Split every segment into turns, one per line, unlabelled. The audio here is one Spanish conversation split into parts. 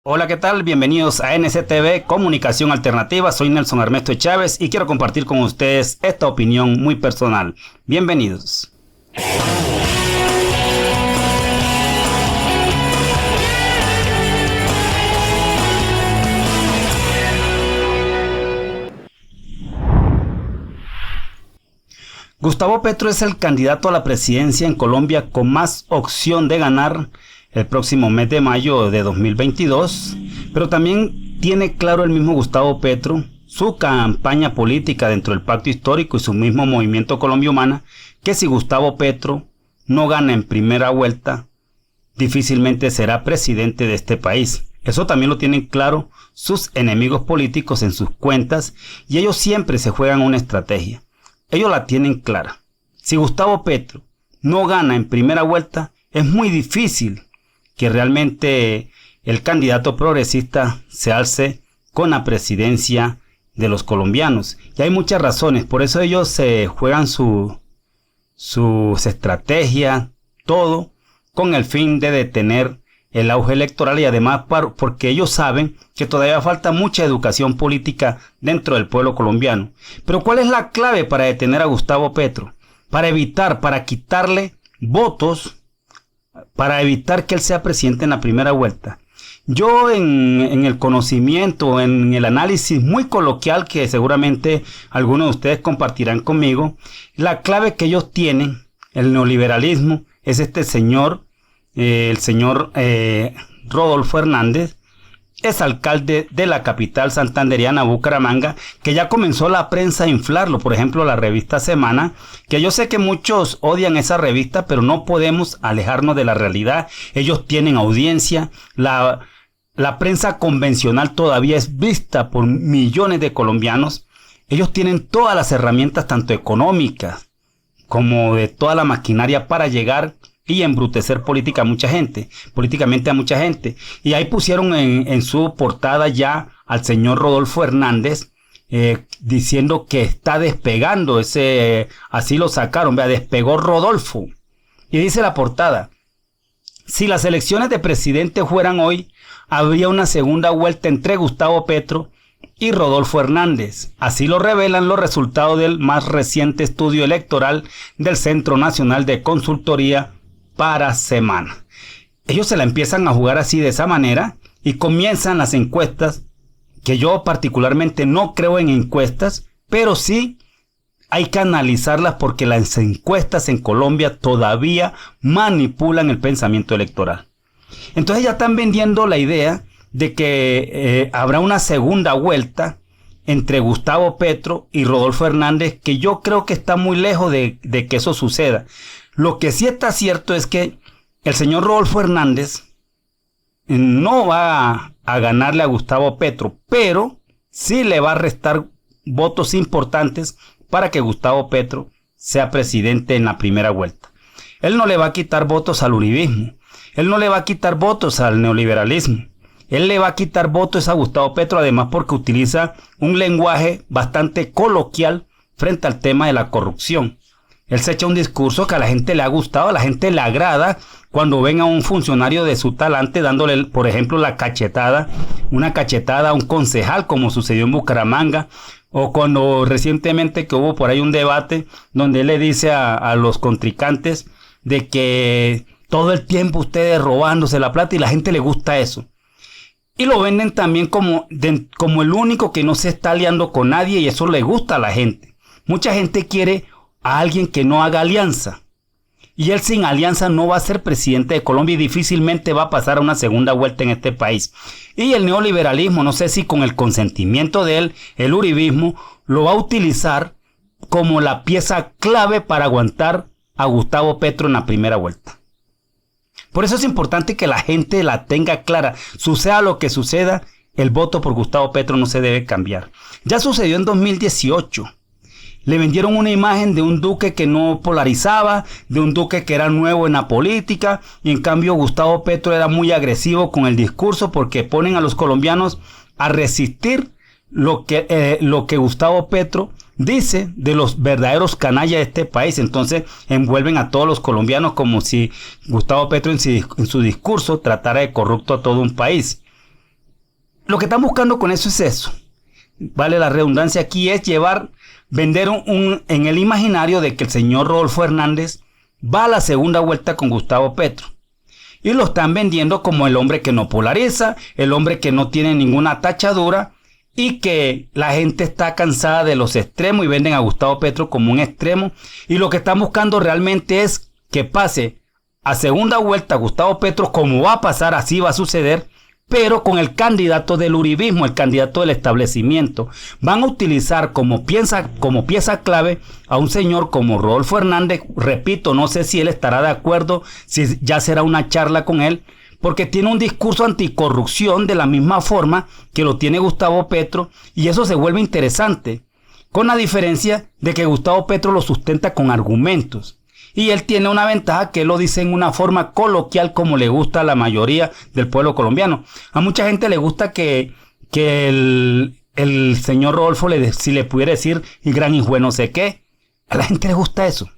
Hola, ¿qué tal? Bienvenidos a NCTV Comunicación Alternativa. Soy Nelson Ernesto Chávez y quiero compartir con ustedes esta opinión muy personal. Bienvenidos. Gustavo Petro es el candidato a la presidencia en Colombia con más opción de ganar el próximo mes de mayo de 2022, pero también tiene claro el mismo Gustavo Petro, su campaña política dentro del pacto histórico y su mismo movimiento Colombia Humana, que si Gustavo Petro no gana en primera vuelta, difícilmente será presidente de este país. Eso también lo tienen claro sus enemigos políticos en sus cuentas y ellos siempre se juegan una estrategia. Ellos la tienen clara. Si Gustavo Petro no gana en primera vuelta, es muy difícil que realmente el candidato progresista se alce con la presidencia de los colombianos. Y hay muchas razones, por eso ellos se juegan sus estrategias, todo con el fin de detener el auge electoral y además porque ellos saben que todavía falta mucha educación política dentro del pueblo colombiano. Pero ¿cuál es la clave para detener a Gustavo Petro? Para quitarle votos, para evitar que él sea presidente en la primera vuelta. Yo en el conocimiento, en el análisis muy coloquial que seguramente algunos de ustedes compartirán conmigo, la clave que ellos tienen, el neoliberalismo, es este señor, el señor Rodolfo Hernández, es alcalde de la capital santandereana, Bucaramanga, que ya comenzó la prensa a inflarlo. Por ejemplo, la revista Semana, que yo sé que muchos odian esa revista, pero no podemos alejarnos de la realidad. Ellos tienen audiencia, la prensa convencional todavía es vista por millones de colombianos. Ellos tienen todas las herramientas, tanto económicas como de toda la maquinaria para llegar y embrutecer políticamente a mucha gente. Y ahí pusieron en su portada ya al señor Rodolfo Hernández, diciendo que está despegando así lo sacaron, despegó Rodolfo. Y dice la portada: si las elecciones de presidente fueran hoy, habría una segunda vuelta entre Gustavo Petro y Rodolfo Hernández. Así lo revelan los resultados del más reciente estudio electoral del Centro Nacional de Consultoría para Semana. Ellos se la empiezan a jugar así, de esa manera, y comienzan las encuestas, que yo particularmente no creo en encuestas, pero sí hay que analizarlas porque las encuestas en Colombia todavía manipulan el pensamiento electoral. Entonces ya están vendiendo la idea de que habrá una segunda vuelta entre Gustavo Petro y Rodolfo Hernández, que yo creo que está muy lejos de que eso suceda. Lo que sí está cierto es que el señor Rodolfo Hernández no va a ganarle a Gustavo Petro, pero sí le va a restar votos importantes para que Gustavo Petro sea presidente en la primera vuelta. Él no le va a quitar votos al uribismo, él no le va a quitar votos al neoliberalismo, él le va a quitar votos a Gustavo Petro, además porque utiliza un lenguaje bastante coloquial frente al tema de la corrupción. Él se echa un discurso que a la gente le ha gustado, a la gente le agrada cuando ven a un funcionario de su talante dándole, por ejemplo, una cachetada a un concejal, como sucedió en Bucaramanga, o cuando recientemente que hubo por ahí un debate donde él le dice a los contrincantes de que todo el tiempo ustedes robándose la plata, y la gente le gusta eso. Y lo venden también como el único que no se está aliando con nadie, y eso le gusta a la gente. Mucha gente quiere a alguien que no haga alianza, y él sin alianza no va a ser presidente de Colombia y difícilmente va a pasar a una segunda vuelta en este país. Y el neoliberalismo, no sé si con el consentimiento de él, el uribismo lo va a utilizar como la pieza clave para aguantar a Gustavo Petro en la primera vuelta. Por eso es importante que la gente la tenga clara. Suceda lo que suceda, el voto por Gustavo Petro no se debe cambiar. Ya sucedió en 2018. Le vendieron una imagen de un Duque que no polarizaba, de un Duque que era nuevo en la política, y en cambio Gustavo Petro era muy agresivo con el discurso porque ponen a los colombianos a resistir lo que Gustavo Petro dice de los verdaderos canallas de este país. Entonces envuelven a todos los colombianos como si Gustavo Petro en su discurso tratara de corrupto a todo un país. lo que están buscando con eso es eso. Vale, la redundancia aquí es vender en el imaginario de que el señor Rodolfo Hernández va a la segunda vuelta con Gustavo Petro. Y lo están vendiendo como el hombre que no polariza, el hombre que no tiene ninguna tachadura y que la gente está cansada de los extremos y venden a Gustavo Petro como un extremo. Y lo que están buscando realmente es que pase a segunda vuelta Gustavo Petro, como va a pasar, así va a suceder, pero con el candidato del uribismo, el candidato del establecimiento. Van a utilizar como pieza clave a un señor como Rodolfo Hernández. Repito, no sé si él estará de acuerdo, si ya será una charla con él, porque tiene un discurso anticorrupción de la misma forma que lo tiene Gustavo Petro, y eso se vuelve interesante, con la diferencia de que Gustavo Petro lo sustenta con argumentos. Y él tiene una ventaja que él lo dice en una forma coloquial como le gusta a la mayoría del pueblo colombiano. A mucha gente le gusta que el señor Rodolfo, si le pudiera decir el gran hijo de no sé qué. A la gente le gusta eso.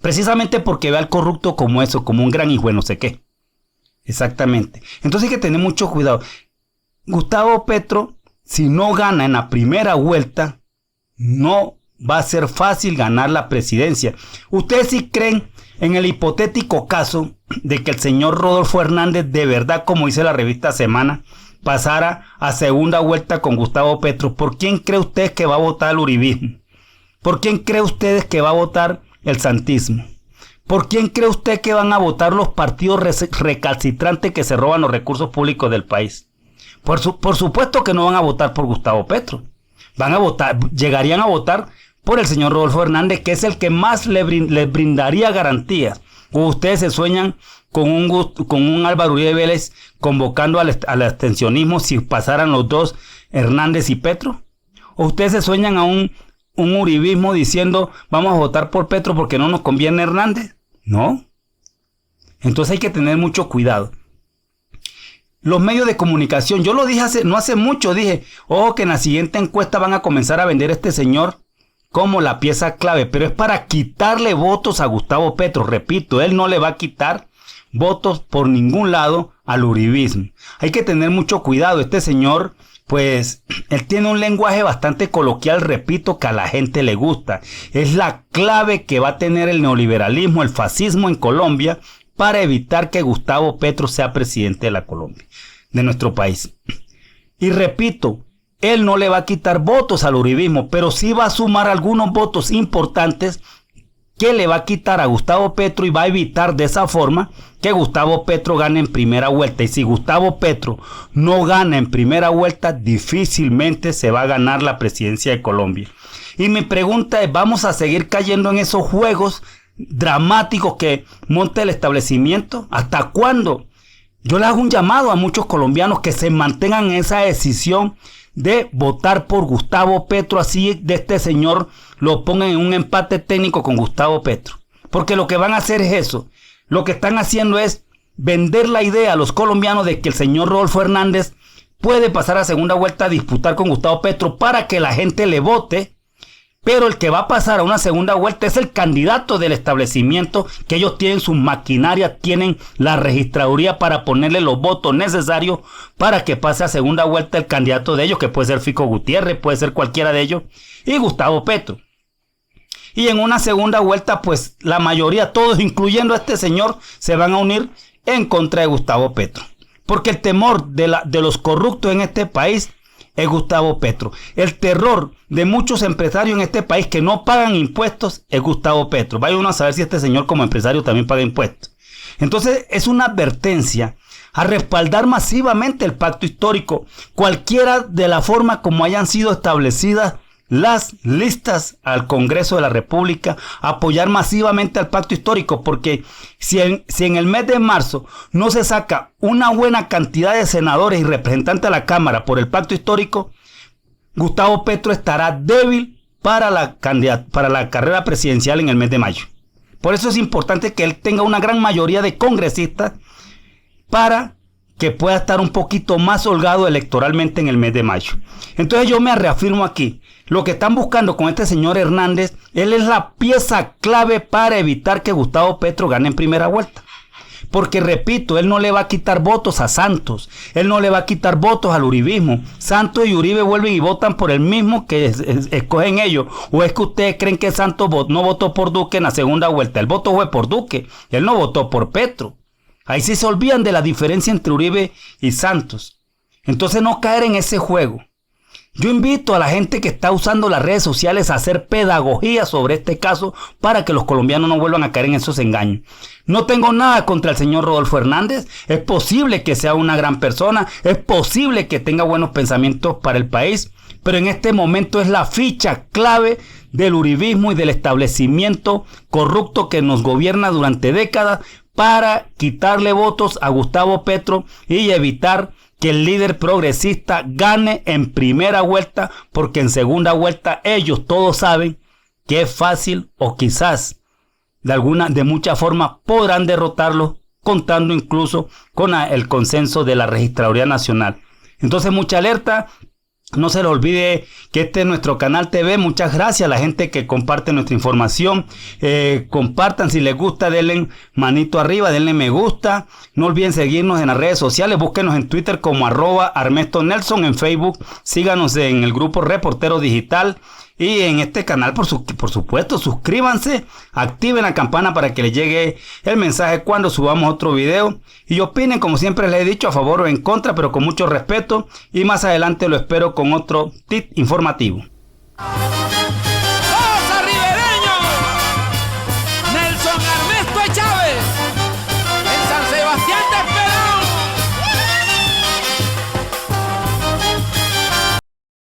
Precisamente porque ve al corrupto como eso, como un gran hijo de no sé qué. Exactamente. Entonces hay que tener mucho cuidado. Gustavo Petro, si no gana en la primera vuelta, no va a ser fácil ganar la presidencia. ¿Ustedes sí creen en el hipotético caso de que el señor Rodolfo Hernández de verdad, como dice la revista Semana, pasara a segunda vuelta con Gustavo Petro? ¿Por quién cree ustedes que va a votar el uribismo? ¿Por quién cree ustedes que va a votar el santismo? ¿Por quién cree usted que van a votar los partidos recalcitrantes que se roban los recursos públicos del país? Por supuesto que no van a votar por Gustavo Petro. Llegarían a votar por el señor Rodolfo Hernández, que es el que más les brindaría garantías. ¿O ustedes se sueñan con un Álvaro Uribe Vélez convocando al abstencionismo si pasaran los dos, Hernández y Petro? ¿O ustedes se sueñan a un uribismo diciendo vamos a votar por Petro porque no nos conviene Hernández? No. Entonces hay que tener mucho cuidado. Los medios de comunicación, yo lo dije no hace mucho, dije, ojo que en la siguiente encuesta van a comenzar a vender a este señor como la pieza clave, pero es para quitarle votos a Gustavo Petro. Repito, él no le va a quitar votos por ningún lado al uribismo. Hay que tener mucho cuidado. Este señor, pues, él tiene un lenguaje bastante coloquial, repito, que a la gente le gusta. Es la clave que va a tener el neoliberalismo, el fascismo en Colombia, para evitar que Gustavo Petro sea presidente de nuestro país. Y repito, él no le va a quitar votos al uribismo, pero sí va a sumar algunos votos importantes que le va a quitar a Gustavo Petro y va a evitar de esa forma que Gustavo Petro gane en primera vuelta. Y si Gustavo Petro no gana en primera vuelta, difícilmente se va a ganar la presidencia de Colombia. Y mi pregunta es, ¿vamos a seguir cayendo en esos juegos dramáticos que monta el establecimiento? ¿Hasta cuándo? Yo le hago un llamado a muchos colombianos que se mantengan en esa decisión de votar por Gustavo Petro, así de este señor lo pongan en un empate técnico con Gustavo Petro. Porque lo que van a hacer es eso. Lo que están haciendo es vender la idea a los colombianos de que el señor Rodolfo Hernández puede pasar a segunda vuelta a disputar con Gustavo Petro para que la gente le vote. Pero el que va a pasar a una segunda vuelta es el candidato del establecimiento, que ellos tienen sus maquinarias, tienen la registraduría para ponerle los votos necesarios para que pase a segunda vuelta el candidato de ellos, que puede ser Fico Gutiérrez, puede ser cualquiera de ellos, y Gustavo Petro. Y en una segunda vuelta, pues la mayoría, todos incluyendo a este señor, se van a unir en contra de Gustavo Petro. Porque el temor de los corruptos en este país es Gustavo Petro. El terror de muchos empresarios en este país que no pagan impuestos es Gustavo Petro. Vaya uno a saber si este señor como empresario también paga impuestos. Entonces es una advertencia a respaldar masivamente el pacto histórico, cualquiera de la forma como hayan sido establecidas las listas al Congreso de la República, apoyar masivamente al pacto histórico, porque si en el mes de marzo no se saca una buena cantidad de senadores y representantes a la Cámara por el pacto histórico, Gustavo Petro estará débil para la carrera presidencial en el mes de mayo. Por eso es importante que él tenga una gran mayoría de congresistas para que pueda estar un poquito más holgado electoralmente en el mes de mayo. Entonces yo me reafirmo aquí. Lo que están buscando con este señor Hernández, él es la pieza clave para evitar que Gustavo Petro gane en primera vuelta. Porque repito, él no le va a quitar votos a Santos, él no le va a quitar votos al uribismo. Santos y Uribe vuelven y votan por el mismo que escogen ellos. ¿O es que ustedes creen que Santos no votó por Duque en la segunda vuelta? El voto fue por Duque, él no votó por Petro. Ahí sí se olvidan de la diferencia entre Uribe y Santos. Entonces no caer en ese juego. Yo invito a la gente que está usando las redes sociales a hacer pedagogía sobre este caso para que los colombianos no vuelvan a caer en esos engaños. No tengo nada contra el señor Rodolfo Hernández. Es posible que sea una gran persona. Es posible que tenga buenos pensamientos para el país. Pero en este momento es la ficha clave del uribismo y del establecimiento corrupto que nos gobierna durante décadas para quitarle votos a Gustavo Petro y evitar que el líder progresista gane en primera vuelta, porque en segunda vuelta ellos todos saben que es fácil o quizás de muchas formas podrán derrotarlo, contando incluso con el consenso de la Registraduría Nacional. Entonces mucha alerta. No se les olvide que este es nuestro canal TV. Muchas gracias a la gente que comparte nuestra información. Compartan si les gusta, denle manito arriba, denle me gusta. No olviden seguirnos en las redes sociales. Búsquenos en Twitter como @ArmestoNelson. En Facebook síganos en el grupo Reportero Digital. Y en este canal, por supuesto, suscríbanse, activen la campana para que les llegue el mensaje cuando subamos otro video. Y opinen, como siempre les he dicho, a favor o en contra, pero con mucho respeto. Y más adelante lo espero con otro tip informativo.